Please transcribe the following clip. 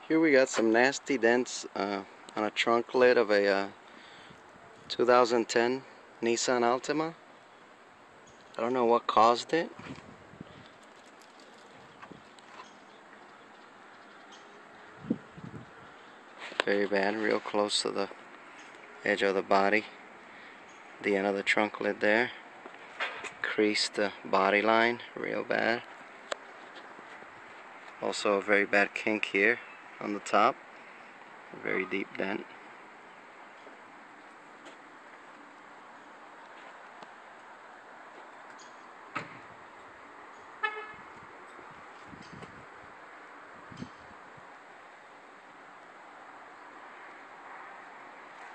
Here we got some nasty dents on a trunk lid of a 2010 Nissan Altima. I don't know what caused it. Very bad, real close to the edge of the body. The end of the trunk lid there. Creased the body line real bad. Also a very bad kink here on the top. A very deep dent.